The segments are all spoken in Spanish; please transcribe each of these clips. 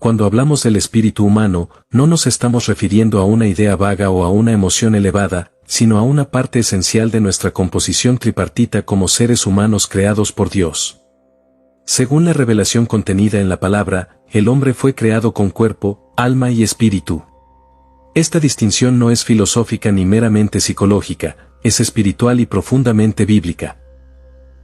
Cuando hablamos del espíritu humano, no nos estamos refiriendo a una idea vaga o a una emoción elevada, sino a una parte esencial de nuestra composición tripartita como seres humanos creados por Dios. Según la revelación contenida en la palabra, el hombre fue creado con cuerpo, alma y espíritu. Esta distinción no es filosófica ni meramente psicológica, es espiritual y profundamente bíblica.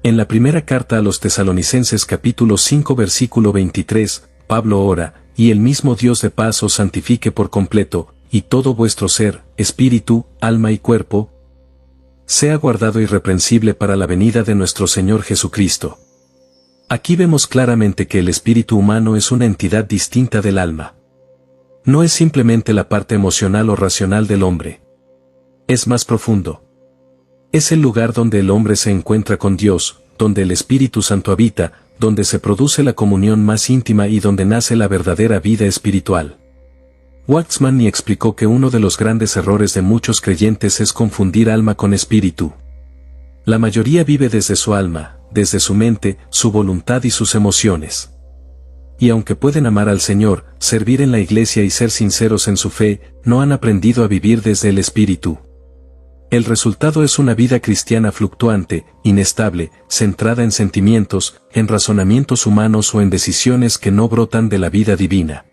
En la primera carta a los Tesalonicenses capítulo 5 versículo 23, Pablo ora, y el mismo Dios de paz os santifique por completo, y todo vuestro ser, espíritu, alma y cuerpo, sea guardado irreprensible para la venida de nuestro Señor Jesucristo. Aquí vemos claramente que el espíritu humano es una entidad distinta del alma. No es simplemente la parte emocional o racional del hombre. Es más profundo. Es el lugar donde el hombre se encuentra con Dios, donde el Espíritu Santo habita, donde se produce la comunión más íntima y donde nace la verdadera vida espiritual. Waxman explicó que uno de los grandes errores de muchos creyentes es confundir alma con espíritu. La mayoría vive desde su alma, desde su mente, su voluntad y sus emociones. Y aunque pueden amar al Señor, servir en la iglesia y ser sinceros en su fe, no han aprendido a vivir desde el espíritu. El resultado es una vida cristiana fluctuante, inestable, centrada en sentimientos, en razonamientos humanos o en decisiones que no brotan de la vida divina.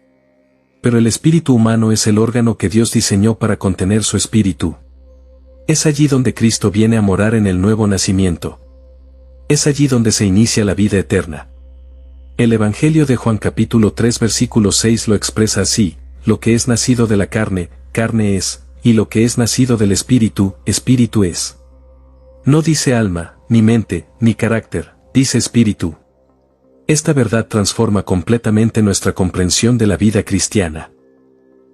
Pero el espíritu humano es el órgano que Dios diseñó para contener su espíritu. Es allí donde Cristo viene a morar en el nuevo nacimiento. Es allí donde se inicia la vida eterna. El Evangelio de Juan capítulo 3 versículo 6 lo expresa así: lo que es nacido de la carne, carne es, y lo que es nacido del espíritu, espíritu es. No dice alma, ni mente, ni carácter, dice espíritu. Esta verdad transforma completamente nuestra comprensión de la vida cristiana.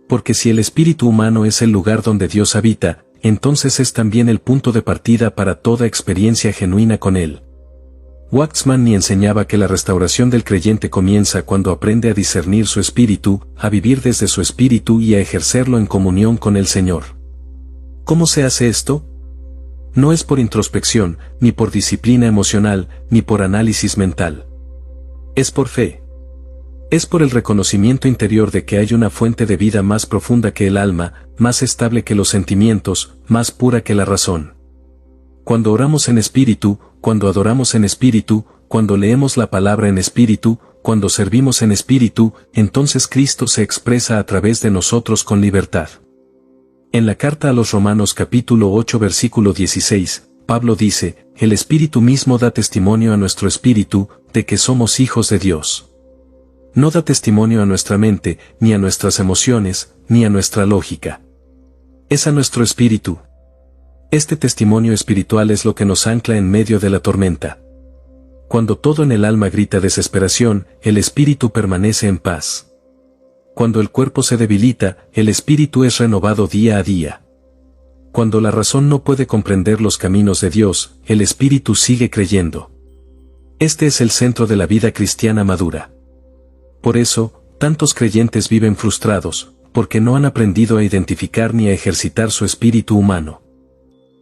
Porque si el espíritu humano es el lugar donde Dios habita, entonces es también el punto de partida para toda experiencia genuina con Él. Waxman enseñaba que la restauración del creyente comienza cuando aprende a discernir su espíritu, a vivir desde su espíritu y a ejercerlo en comunión con el Señor. ¿Cómo se hace esto? No es por introspección, ni por disciplina emocional, ni por análisis mental. Es por fe. Es por el reconocimiento interior de que hay una fuente de vida más profunda que el alma, más estable que los sentimientos, más pura que la razón. Cuando oramos en espíritu, cuando adoramos en espíritu, cuando leemos la palabra en espíritu, cuando servimos en espíritu, entonces Cristo se expresa a través de nosotros con libertad. En la carta a los Romanos capítulo 8 versículo 16, Pablo dice: el Espíritu mismo da testimonio a nuestro espíritu, de que somos hijos de Dios. No da testimonio a nuestra mente, ni a nuestras emociones, ni a nuestra lógica. Es a nuestro espíritu. Este testimonio espiritual es lo que nos ancla en medio de la tormenta. Cuando todo en el alma grita desesperación, el espíritu permanece en paz. Cuando el cuerpo se debilita, el espíritu es renovado día a día. Cuando la razón no puede comprender los caminos de Dios, el espíritu sigue creyendo. Este es el centro de la vida cristiana madura. Por eso, tantos creyentes viven frustrados, porque no han aprendido a identificar ni a ejercitar su espíritu humano.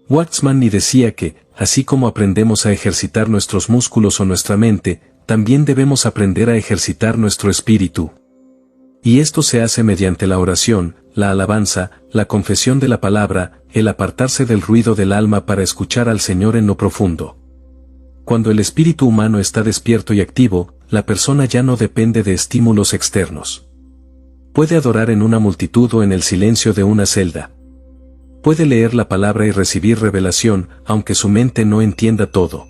Waxman decía que, así como aprendemos a ejercitar nuestros músculos o nuestra mente, también debemos aprender a ejercitar nuestro espíritu. Y esto se hace mediante la oración, la alabanza, la confesión de la palabra, el apartarse del ruido del alma para escuchar al Señor en lo profundo. Cuando el espíritu humano está despierto y activo, la persona ya no depende de estímulos externos. Puede adorar en una multitud o en el silencio de una celda. Puede leer la palabra y recibir revelación, aunque su mente no entienda todo.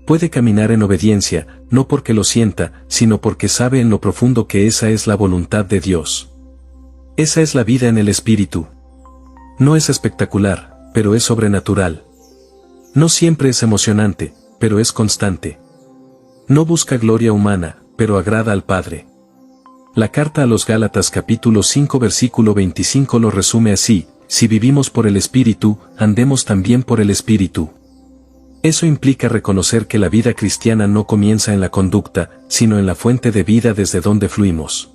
Puede caminar en obediencia, no porque lo sienta, sino porque sabe en lo profundo que esa es la voluntad de Dios. Esa es la vida en el espíritu. No es espectacular, pero es sobrenatural. No siempre es emocionante, pero es constante. No busca gloria humana, pero agrada al Padre. La carta a los Gálatas capítulo 5 versículo 25 lo resume así: si vivimos por el Espíritu, andemos también por el Espíritu. Eso implica reconocer que la vida cristiana no comienza en la conducta, sino en la fuente de vida desde donde fluimos.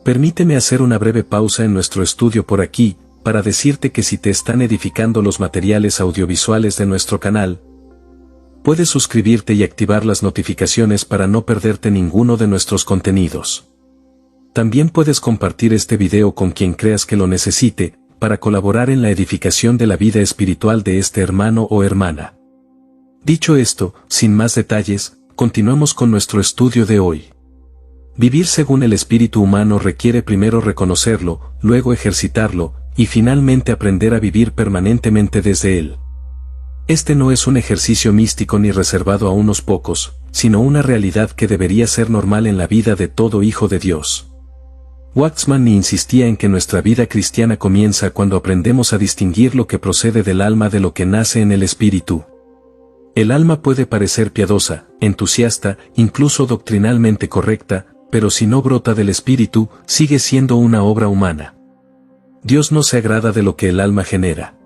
Permíteme hacer una breve pausa en nuestro estudio por aquí, para decirte que si te están edificando los materiales audiovisuales de nuestro canal, puedes suscribirte y activar las notificaciones para no perderte ninguno de nuestros contenidos. También puedes compartir este video con quien creas que lo necesite, para colaborar en la edificación de la vida espiritual de este hermano o hermana. Dicho esto, sin más detalles, continuemos con nuestro estudio de hoy. Vivir según el espíritu humano requiere primero reconocerlo, luego ejercitarlo, y finalmente aprender a vivir permanentemente desde él. Este no es un ejercicio místico ni reservado a unos pocos, sino una realidad que debería ser normal en la vida de todo hijo de Dios. Waxman insistía en que nuestra vida cristiana comienza cuando aprendemos a distinguir lo que procede del alma de lo que nace en el espíritu. El alma puede parecer piadosa, entusiasta, incluso doctrinalmente correcta, pero si no brota del espíritu, sigue siendo una obra humana. Dios no se agrada de lo que el alma genera.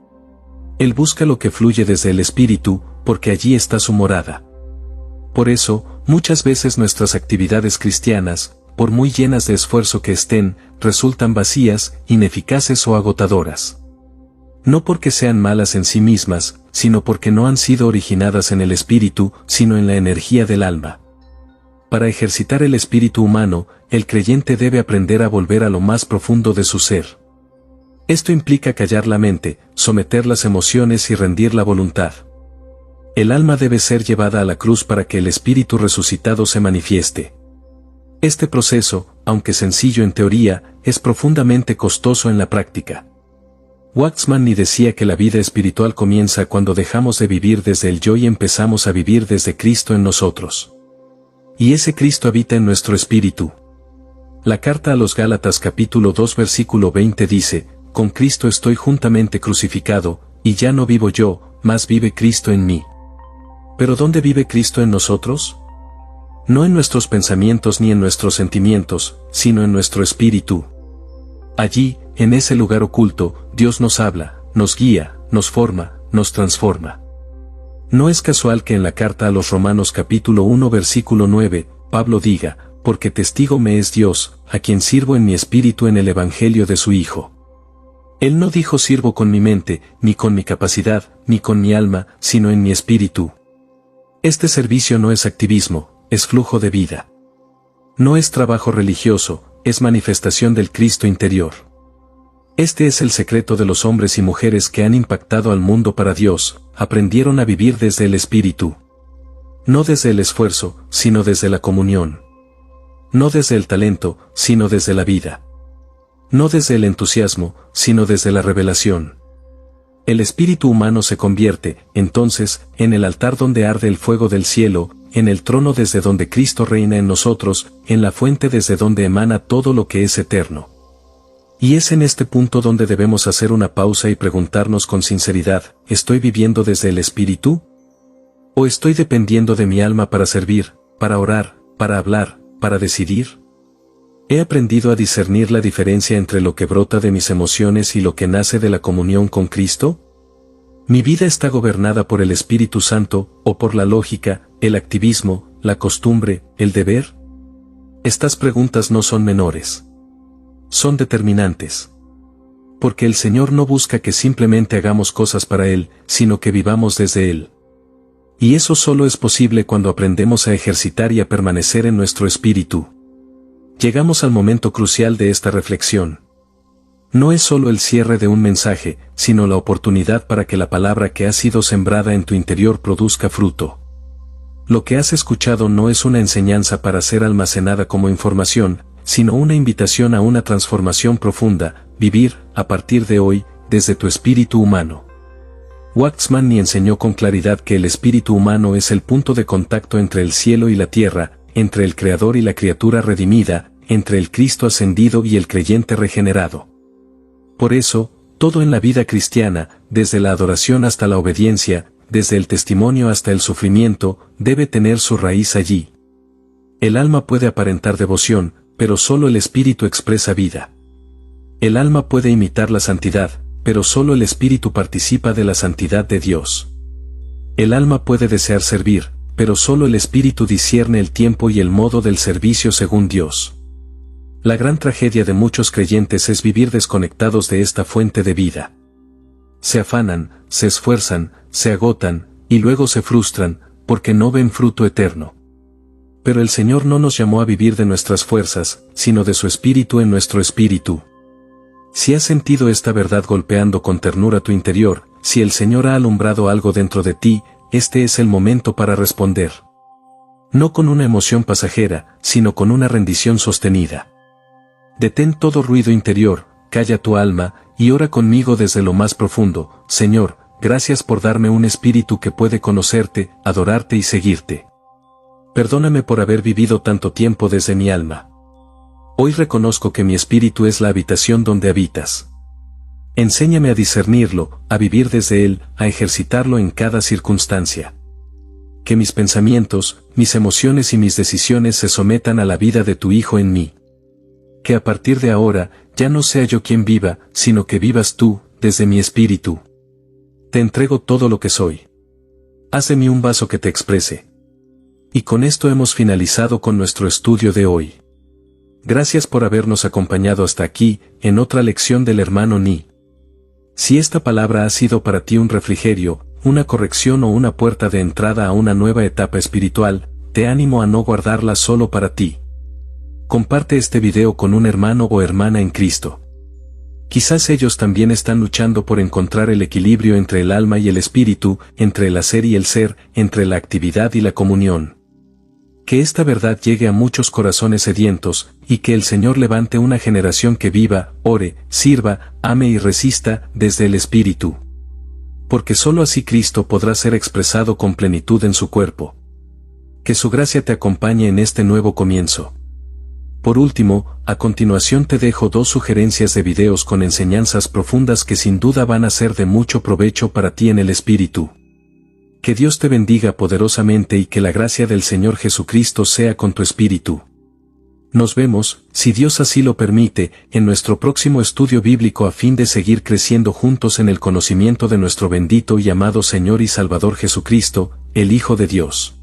Él busca lo que fluye desde el espíritu, porque allí está su morada. Por eso, muchas veces nuestras actividades cristianas, por muy llenas de esfuerzo que estén, resultan vacías, ineficaces o agotadoras. No porque sean malas en sí mismas, sino porque no han sido originadas en el espíritu, sino en la energía del alma. Para ejercitar el espíritu humano, el creyente debe aprender a volver a lo más profundo de su ser. Esto implica callar la mente, someter las emociones y rendir la voluntad. El alma debe ser llevada a la cruz para que el espíritu resucitado se manifieste. Este proceso, aunque sencillo en teoría, es profundamente costoso en la práctica. Waxman decía que la vida espiritual comienza cuando dejamos de vivir desde el yo y empezamos a vivir desde Cristo en nosotros. Y ese Cristo habita en nuestro espíritu. La carta a los Gálatas capítulo 2 versículo 20 dice, «Con Cristo estoy juntamente crucificado, y ya no vivo yo, mas vive Cristo en mí». ¿Pero dónde vive Cristo en nosotros? No en nuestros pensamientos ni en nuestros sentimientos, sino en nuestro espíritu. Allí, en ese lugar oculto, Dios nos habla, nos guía, nos forma, nos transforma. No es casual que en la carta a los Romanos capítulo 1 versículo 9, Pablo diga, «Porque testigo me es Dios, a quien sirvo en mi espíritu en el evangelio de su Hijo». Él no dijo sirvo con mi mente, ni con mi capacidad, ni con mi alma, sino en mi espíritu. Este servicio no es activismo, es flujo de vida. No es trabajo religioso, es manifestación del Cristo interior. Este es el secreto de los hombres y mujeres que han impactado al mundo para Dios, aprendieron a vivir desde el espíritu. No desde el esfuerzo, sino desde la comunión. No desde el talento, sino desde la vida. No desde el entusiasmo, sino desde la revelación. El espíritu humano se convierte, entonces, en el altar donde arde el fuego del cielo, en el trono desde donde Cristo reina en nosotros, en la fuente desde donde emana todo lo que es eterno. Y es en este punto donde debemos hacer una pausa y preguntarnos con sinceridad, ¿estoy viviendo desde el espíritu? ¿O estoy dependiendo de mi alma para servir, para orar, para hablar, para decidir? ¿He aprendido a discernir la diferencia entre lo que brota de mis emociones y lo que nace de la comunión con Cristo? ¿Mi vida está gobernada por el Espíritu Santo, o por la lógica, el activismo, la costumbre, el deber? Estas preguntas no son menores. Son determinantes. Porque el Señor no busca que simplemente hagamos cosas para Él, sino que vivamos desde Él. Y eso solo es posible cuando aprendemos a ejercitar y a permanecer en nuestro espíritu. Llegamos al momento crucial de esta reflexión. No es solo el cierre de un mensaje, sino la oportunidad para que la palabra que ha sido sembrada en tu interior produzca fruto. Lo que has escuchado no es una enseñanza para ser almacenada como información, sino una invitación a una transformación profunda, vivir, a partir de hoy, desde tu espíritu humano. Waxman enseñó con claridad que el espíritu humano es el punto de contacto entre el cielo y la tierra, entre el Creador y la criatura redimida, entre el Cristo ascendido y el creyente regenerado. Por eso, todo en la vida cristiana, desde la adoración hasta la obediencia, desde el testimonio hasta el sufrimiento, debe tener su raíz allí. El alma puede aparentar devoción, pero solo el espíritu expresa vida. El alma puede imitar la santidad, pero solo el espíritu participa de la santidad de Dios. El alma puede desear servir, pero solo el espíritu discierne el tiempo y el modo del servicio según Dios. La gran tragedia de muchos creyentes es vivir desconectados de esta fuente de vida. Se afanan, se esfuerzan, se agotan, y luego se frustran, porque no ven fruto eterno. Pero el Señor no nos llamó a vivir de nuestras fuerzas, sino de su Espíritu en nuestro espíritu. Si has sentido esta verdad golpeando con ternura tu interior, si el Señor ha alumbrado algo dentro de ti, este es el momento para responder. No con una emoción pasajera, sino con una rendición sostenida. Detén todo ruido interior, calla tu alma, y ora conmigo desde lo más profundo. Señor, gracias por darme un espíritu que puede conocerte, adorarte y seguirte. Perdóname por haber vivido tanto tiempo desde mi alma. Hoy reconozco que mi espíritu es la habitación donde habitas. Enséñame a discernirlo, a vivir desde él, a ejercitarlo en cada circunstancia. Que mis pensamientos, mis emociones y mis decisiones se sometan a la vida de tu Hijo en mí. Que a partir de ahora, ya no sea yo quien viva, sino que vivas tú, desde mi espíritu. Te entrego todo lo que soy. Haz de mí un vaso que te exprese. Y con esto hemos finalizado con nuestro estudio de hoy. Gracias por habernos acompañado hasta aquí, en otra lección del hermano Ni. Si esta palabra ha sido para ti un refrigerio, una corrección o una puerta de entrada a una nueva etapa espiritual, te animo a no guardarla solo para ti. Comparte este video con un hermano o hermana en Cristo. Quizás ellos también están luchando por encontrar el equilibrio entre el alma y el espíritu, entre el hacer y el ser, entre la actividad y la comunión. Que esta verdad llegue a muchos corazones sedientos, y que el Señor levante una generación que viva, ore, sirva, ame y resista, desde el Espíritu. Porque sólo así Cristo podrá ser expresado con plenitud en su cuerpo. Que su gracia te acompañe en este nuevo comienzo. Por último, a continuación te dejo 2 sugerencias de videos con enseñanzas profundas que sin duda van a ser de mucho provecho para ti en el Espíritu. Que Dios te bendiga poderosamente y que la gracia del Señor Jesucristo sea con tu espíritu. Nos vemos, si Dios así lo permite, en nuestro próximo estudio bíblico a fin de seguir creciendo juntos en el conocimiento de nuestro bendito y amado Señor y Salvador Jesucristo, el Hijo de Dios.